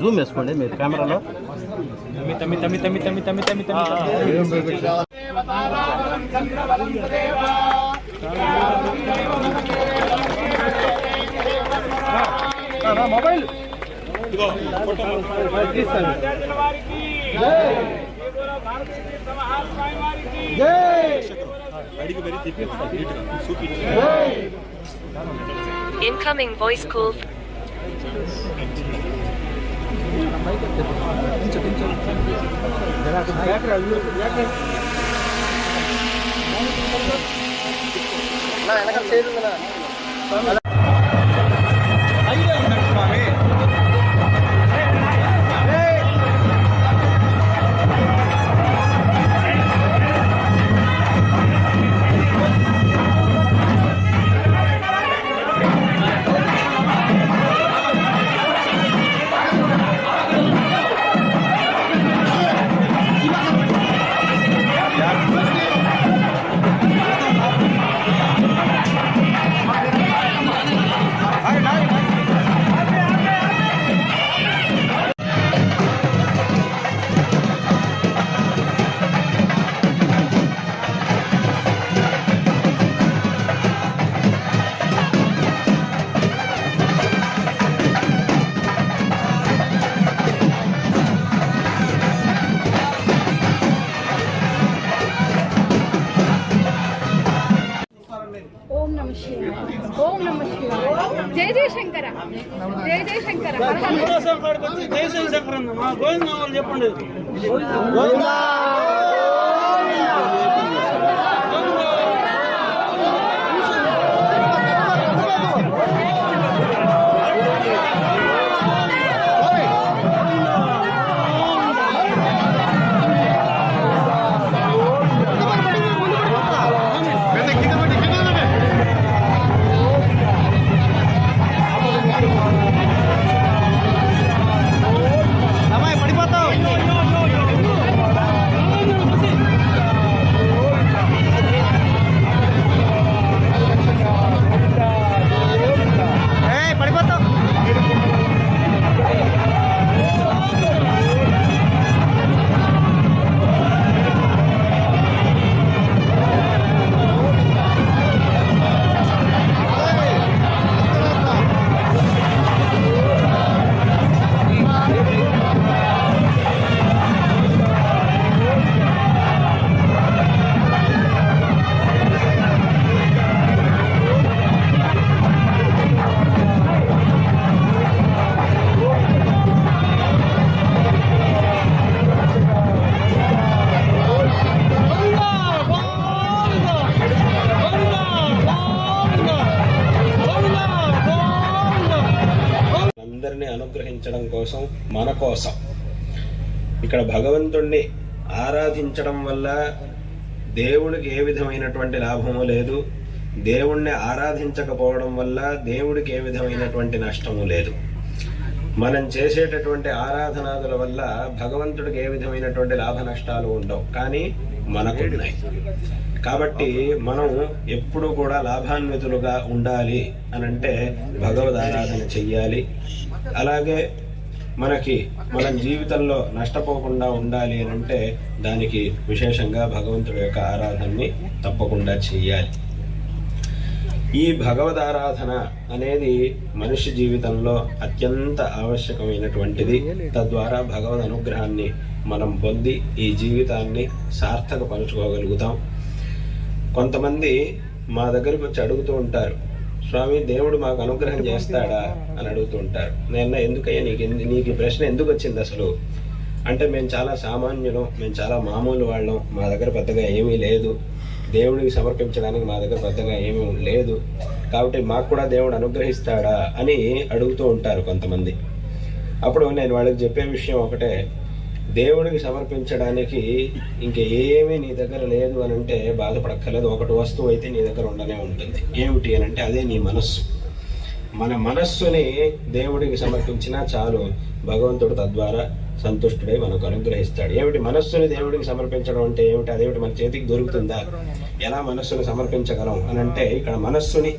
Zoom వేసుకోండి మీరు కెమెరాలో. Mobile Incoming voice call. ఓం నమ శివాయ. ఓం నమ శివాయ. జై జై శంకర. జై జై శంకర. జై జై శంకర మా గోవింద చెప్పండి. అందరినీ అనుగ్రహించడం కోసం, మన కోసం ఇక్కడ భగవంతుణ్ణి ఆరాధించడం వల్ల దేవుడికి ఏ విధమైనటువంటి లాభము లేదు, దేవుణ్ణి ఆరాధించకపోవడం వల్ల దేవుడికి ఏ విధమైనటువంటి నష్టము లేదు. మనం చేసేటటువంటి ఆరాధనాదుల వల్ల భగవంతుడికి ఏ విధమైనటువంటి లాభ నష్టాలు ఉండవు, కానీ మనకున్నాయి. కాబట్టి మనం ఎప్పుడు కూడా లాభాన్వితులుగా ఉండాలి అనంటే భగవద్ ఆరాధన చెయ్యాలి. అలాగే మన జీవితంలో నష్టపోకుండా ఉండాలి అనంటే దానికి విశేషంగా భగవంతుడి యొక్క ఆరాధనని తప్పకుండా చెయ్యాలి. ఈ భగవద్ ఆరాధన అనేది మనిషి జీవితంలో అత్యంత ఆవశ్యకమైనటువంటిది. తద్వారా భగవద్ అనుగ్రహాన్ని మనం పొంది ఈ జీవితాన్ని సార్థకపరుచుకోగలుగుతాం. కొంతమంది మా దగ్గరకు వచ్చి అడుగుతూ ఉంటారు, స్వామి దేవుడు మాకు అనుగ్రహం చేస్తాడా అని అడుగుతూ ఉంటారు. నేను ఎందుకయ్యా నీకు ఈ ప్రశ్న ఎందుకు వచ్చింది అసలు అంటే, మేము చాలా సామాన్యులం, మేము చాలా మామూలు వాళ్ళం, మా దగ్గర పెద్దగా ఏమీ లేదు, దేవుడికి సమర్పించడానికి మా దగ్గర పెద్దగా ఏమీ లేదు, కాబట్టి మాకు కూడా దేవుడు అనుగ్రహిస్తాడా అని అడుగుతూ ఉంటారు కొంతమంది. అప్పుడు నేను వాళ్ళకి చెప్పే విషయం ఒకటే, దేవుడికి సమర్పించడానికి ఇంక ఏమీ నీ దగ్గర లేదు అని అంటే బాధపడక్కర్లేదు. ఒకటి వస్తువు అయితే నీ దగ్గర ఉండనే ఉంటుంది. ఏమిటి అని అంటే అదే నీ మనస్సు. మన మనస్సుని దేవుడికి సమర్పించినా చాలు, భగవంతుడు తద్వారా సంతుష్టుడై మనకు అనుగ్రహిస్తాడు. ఏమిటి మనస్సుని దేవుడికి సమర్పించడం అంటే ఏమిటి? అదేమిటి మన చేతికి దొరుకుతుందా? ఎలా మనస్సుని సమర్పించగలం అని అంటే, ఇక్కడ మనస్సుని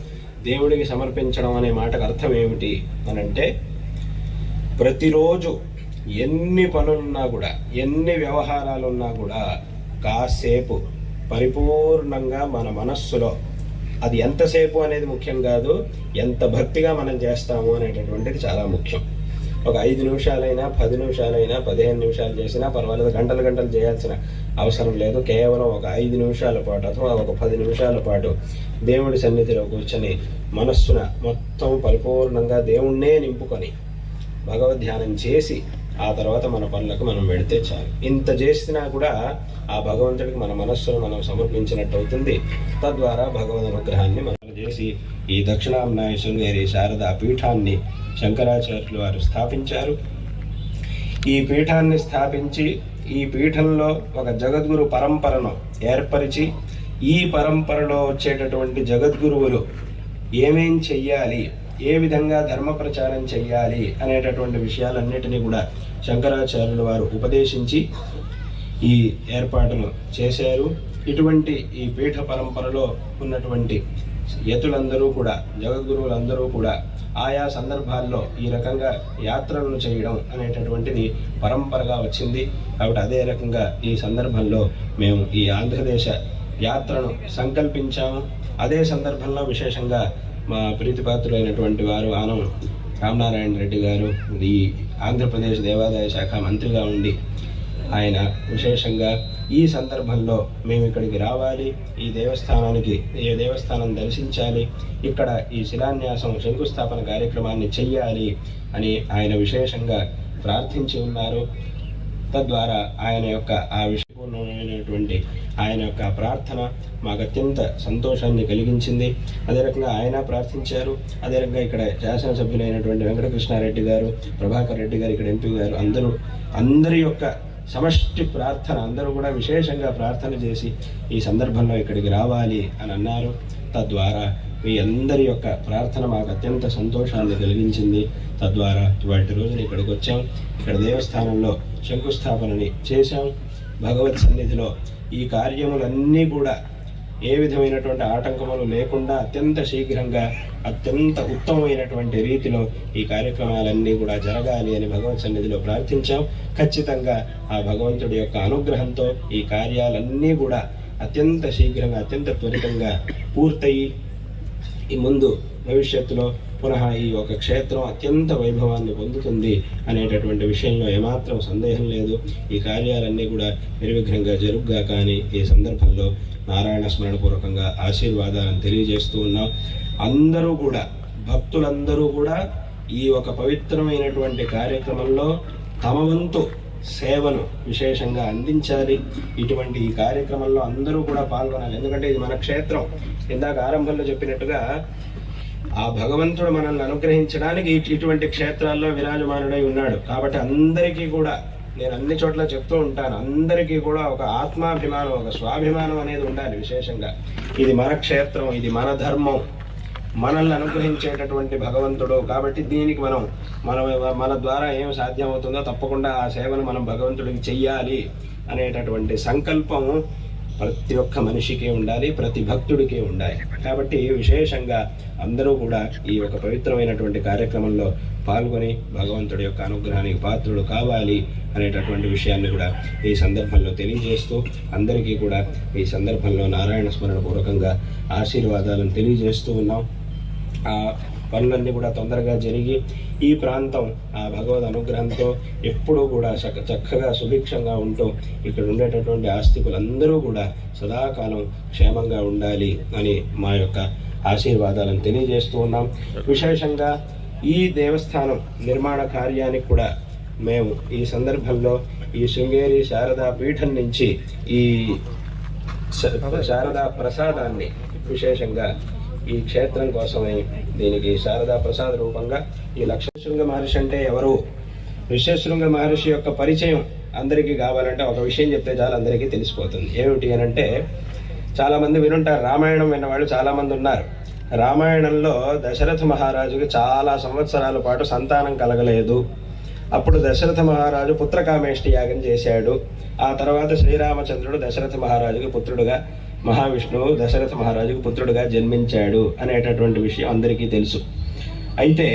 దేవుడికి సమర్పించడం అనే మాటకు అర్థం ఏమిటి అని అంటే, ప్రతిరోజు ఎన్ని పనులున్నా కూడా, ఎన్ని వ్యవహారాలున్నా కూడా కాసేపు పరిపూర్ణంగా మన మనస్సులో, అది ఎంతసేపు అనేది ముఖ్యం కాదు, ఎంత భక్తిగా మనం చేస్తాము అనేటటువంటిది చాలా ముఖ్యం. ఒక 5 నిమిషాలైనా 10 నిమిషాలైనా 15 నిమిషాలు చేసినా పర్వాలేదు, గంటలు గంటలు చేయాల్సిన అవసరం లేదు. కేవలం ఒక 5 నిమిషాల పాటు అథవా ఒక 10 నిమిషాల పాటు దేవుడి సన్నిధిలో కూర్చొని మనస్సున మొత్తం పరిపూర్ణంగా దేవుణ్ణే నింపుకొని భగవద్ధ్యానం చేసి ఆ తర్వాత మన పనులకు మనం వెళితే చాలు. ఇంత చేసినా కూడా ఆ భగవంతుడికి మన మనస్సును మనం సమర్పించినట్టు అవుతుంది. తద్వారా భగవద్ అనుగ్రహాన్ని మనం చేసి ఈ దక్షిణాంనాయ శృంగేరి శారదా పీఠాన్ని శంకరాచార్యులు వారు స్థాపించారు. ఈ పీఠాన్ని స్థాపించి ఈ పీఠంలో ఒక జగద్గురు పరంపరను ఏర్పరిచి ఈ పరంపరలో వచ్చేటటువంటి జగద్గురువులు ఏమేం చెయ్యాలి, ఏ విధంగా ధర్మ ప్రచారం చెయ్యాలి అనేటటువంటి విషయాలన్నిటినీ కూడా శంకరాచార్యులు వారు ఉపదేశించి ఈ ఏర్పాటును చేశారు. ఇటువంటి ఈ పీఠ పరంపరలో ఉన్నటువంటి యతులందరూ కూడా, జగద్గురువులందరూ కూడా ఆయా సందర్భాల్లో ఈ రకంగా యాత్రలను చేయడం అనేటటువంటిది పరంపరగా వచ్చింది. కాబట్టి అదే రకంగా ఈ సందర్భంలో మేము ఈ ఆంధ్రదేశ యాత్రను సంకల్పించాము. అదే సందర్భంలో విశేషంగా మా ప్రీతిపాత్రులైనటువంటి వారు ఆనం రామనారాయణ రెడ్డి గారు ఈ ఆంధ్రప్రదేశ్ దేవాదాయ శాఖ మంత్రిగా ఉండి ఆయన విశేషంగా ఈ సందర్భంలో మేము ఇక్కడికి రావాలి, ఈ దేవస్థానానికి ఏ దేవస్థానం దర్శించాలి, ఇక్కడ ఈ శిలాన్యాసం శంకుస్థాపన కార్యక్రమాన్ని చెయ్యాలి అని ఆయన విశేషంగా ప్రార్థించి ఉన్నారు. తద్వారా ఆయన యొక్క ఆ విషయపూర్ణమైనటువంటి ఆయన యొక్క ప్రార్థన మాకు అత్యంత సంతోషాన్ని కలిగించింది. అదే రకంగా ఆయన ప్రార్థించారు. అదే రకంగా ఇక్కడ శాసనసభ్యులైనటువంటి వెంకటకృష్ణారెడ్డి గారు, ప్రభాకర్ రెడ్డి గారు, ఇక్కడ ఎంపీ గారు అందరి యొక్క సమష్టి ప్రార్థన, అందరూ కూడా విశేషంగా ప్రార్థన చేసి ఈ సందర్భంలో ఇక్కడికి రావాలి అని అన్నారు. తద్వారా మీ అందరి యొక్క ప్రార్థన మాకు అత్యంత సంతోషాన్ని కలిగించింది. తద్వారా ఇవాటి రోజున ఇక్కడికి వచ్చాం. ఇక్కడ దేవస్థానంలో శంకుస్థాపనని చేశాం. భగవత్ సన్నిధిలో ఈ కార్యములన్నీ కూడా ఏ విధమైనటువంటి ఆటంకములు లేకుండా అత్యంత శీఘ్రంగా అత్యంత ఉత్తమమైనటువంటి రీతిలో ఈ కార్యక్రమాలన్నీ కూడా జరగాలి అని భగవత్ సన్నిధిలో ప్రార్థించాం. ఖచ్చితంగా ఆ భగవంతుడి యొక్క అనుగ్రహంతో ఈ కార్యాలన్నీ కూడా అత్యంత శీఘ్రంగా అత్యంత త్వరితంగా పూర్తయి ఈ ముందు భవిష్యత్తులో పునః ఈ ఒక క్షేత్రం అత్యంత వైభవాన్ని పొందుతుంది అనేటటువంటి విషయంలో ఏమాత్రం సందేహం లేదు. ఈ కార్యాలన్నీ కూడా నిర్విఘ్నంగా జరుగుగా కానీ ఈ సందర్భంలో నారాయణ స్మరణపూర్వకంగా ఆశీర్వాదాలను తెలియజేస్తూ ఉన్నాం. అందరూ కూడా, భక్తులందరూ కూడా ఈ ఒక పవిత్రమైనటువంటి కార్యక్రమంలో తమ వంతు సేవను విశేషంగా అందించాలి. ఇటువంటి ఈ కార్యక్రమంలో అందరూ కూడా పాల్గొనాలి. ఎందుకంటే ఇది మన క్షేత్రం. ఇందాక ఆరంభంలో చెప్పినట్టుగా ఆ భగవంతుడు మనల్ని అనుగ్రహించడానికి ఇటువంటి క్షేత్రాల్లో విరాజమానుడై ఉన్నాడు. కాబట్టి అందరికీ కూడా, నేను అన్ని చోట్ల చెప్తూ ఉంటాను, అందరికీ కూడా ఒక ఆత్మాభిమానం, ఒక స్వాభిమానం అనేది ఉండాలి. విశేషంగా ఇది మన క్షేత్రం, ఇది మన ధర్మం, మనల్ని అనుగ్రహించేటటువంటి భగవంతుడు. కాబట్టి దీనికి మన ద్వారా ఏం సాధ్యమవుతుందో తప్పకుండా ఆ సేవను మనం భగవంతుడికి చెయ్యాలి అనేటటువంటి సంకల్పం ప్రతి ఒక్క మనిషికి ఉండాలి, ప్రతి భక్తుడికి ఉండాలి. కాబట్టి విశేషంగా అందరూ కూడా ఈ ఒక పవిత్రమైనటువంటి కార్యక్రమంలో పాల్గొని భగవంతుడి యొక్క అనుగ్రహానికి పాత్రుడు కావాలి అనేటటువంటి విషయాన్ని కూడా ఈ సందర్భంలో తెలియజేస్తూ అందరికీ కూడా ఈ సందర్భంలో నారాయణ స్మరణ పూర్వకంగా ఆశీర్వాదాలను తెలియజేస్తూ ఉన్నాం. ఆ పనులన్నీ కూడా తొందరగా జరిగి ఈ ప్రాంతం ఆ భగవద్ అనుగ్రహంతో ఎప్పుడూ కూడా చక్కగా సుభిక్షంగా ఉంటూ ఇక్కడ ఉండేటటువంటి ఆస్తికులందరూ కూడా సదాకాలం క్షేమంగా ఉండాలి అని మా యొక్క ఆశీర్వాదాలను తెలియజేస్తూ ఉన్నాం. విశేషంగా ఈ దేవస్థానం నిర్మాణ కార్యానికి కూడా మేము ఈ సందర్భంలో ఈ శృంగేరి శారదా పీఠం నుంచి ఈ శారదా ప్రసాదాన్ని విశేషంగా ఈ క్షేత్రం కోసమై దీనికి శారదా ప్రసాద రూపంగా ఈ లక్ష్మీశృంగ మహర్షి అంటే ఎవరు, ఋష్యశృంగ మహర్షి యొక్క పరిచయం అందరికీ కావాలంటే ఒక విషయం చెప్తే చాలా అందరికీ తెలిసిపోతుంది. ఏమిటి అని అంటే, చాలామంది వినుంటారు, రామాయణం విన్నవాళ్ళు చాలామంది ఉన్నారు. రామాయణంలో దశరథ మహారాజుకి చాలా సంవత్సరాల పాటు సంతానం కలగలేదు. అప్పుడు దశరథ మహారాజు పుత్రకామేష్టి యాగం చేశాడు. ఆ తర్వాత శ్రీరామచంద్రుడు దశరథ మహారాజుకి పుత్రుడుగా, మహావిష్ణువు దశరథ మహారాజుకు పుత్రుడుగా జన్మించాడు అనేటటువంటి విషయం అందరికీ తెలుసు. అయితే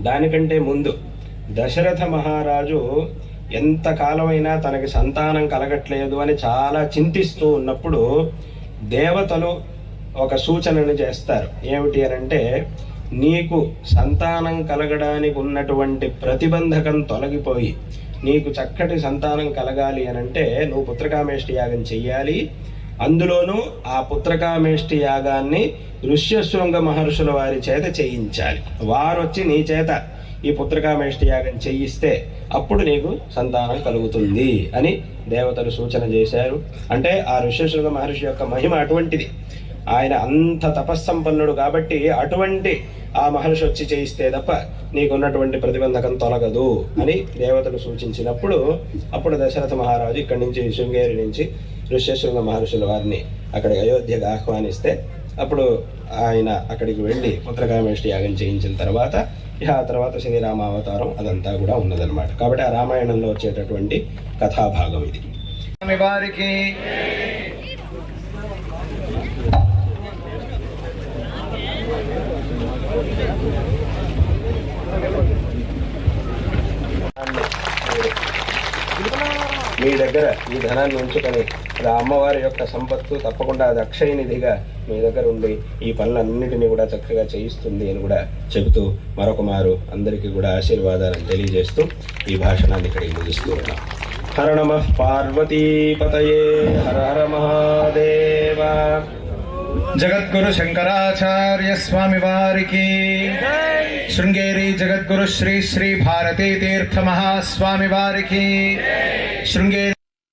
దానికంటే ముందు దశరథ మహారాజు ఎంత కాలమైనా తనకి సంతానం కలగట్లేదు అని చాలా చింతిస్తూ ఉన్నప్పుడు దేవతలు ఒక సూచనను చేస్తారు. ఏమిటి అనంటే, నీకు సంతానం కలగడానికి ఉన్నటువంటి ప్రతిబంధకం తొలగిపోయి నీకు చక్కటి సంతానం కలగాలి అనంటే నువ్వు పుత్రకామేష్టి యాగం చెయ్యాలి. అందులోనూ ఆ పుత్రకామేష్టి యాగాన్ని ఋష్యశృంగ మహర్షుల వారి చేత చేయించాలి. వారొచ్చి నీ చేత ఈ పుత్రకామేష్టి యాగం చేయిస్తే అప్పుడు నీకు సంతానం కలుగుతుంది అని దేవతలు సూచన చేశారు. అంటే ఆ ఋష్యశృంగ మహర్షి యొక్క మహిమ అటువంటిది. ఆయన అంత తపస్సంపన్నుడు కాబట్టి అటువంటి ఆ మహర్షి వచ్చి చేయిస్తే తప్ప నీకున్నటువంటి ప్రతిబంధకం తొలగదు అని దేవతలు సూచించినప్పుడు అప్పుడు దశరథ మహారాజు ఇక్కడి నుంచి శృంగేరి నుంచి ఋష్యశృంగ మహర్షుల వారిని అక్కడికి అయోధ్యగా ఆహ్వానిస్తే అప్పుడు ఆయన అక్కడికి వెళ్ళి పుత్రకామేష్టి యాగం చేయించిన తర్వాత ఆ తర్వాత శ్రీరామ అవతారం అదంతా కూడా ఉన్నదన్నమాట. కాబట్టి ఆ రామాయణంలో వచ్చేటటువంటి కథాభాగం ఇది. వారికి మీ దగ్గర ఈ ధనాన్ని ఉంచుకొని అమ్మవారి యొక్క సంపత్తు తప్పకుండా అది అక్షయనిధిగా మీ దగ్గర ఉండి ఈ పనులన్నిటినీ కూడా చక్కగా చేయిస్తుంది అని కూడా చెబుతూ మరొక మారు అందరికీ కూడా ఆశీర్వాదాలను తెలియజేస్తూ ఈ భాషణాన్ని ఇక్కడికి ముగిస్తూ ఉన్నాం. హర నమః పార్వతీపతయే హర హర మహాదేవ. జగద్గురు శంకరాచార్య స్వామి వారికి, శృంగేరి జగద్గురు శ్రీ శ్రీ భారతీ తీర్థ మహాస్వామి వారికి, శృంగేరి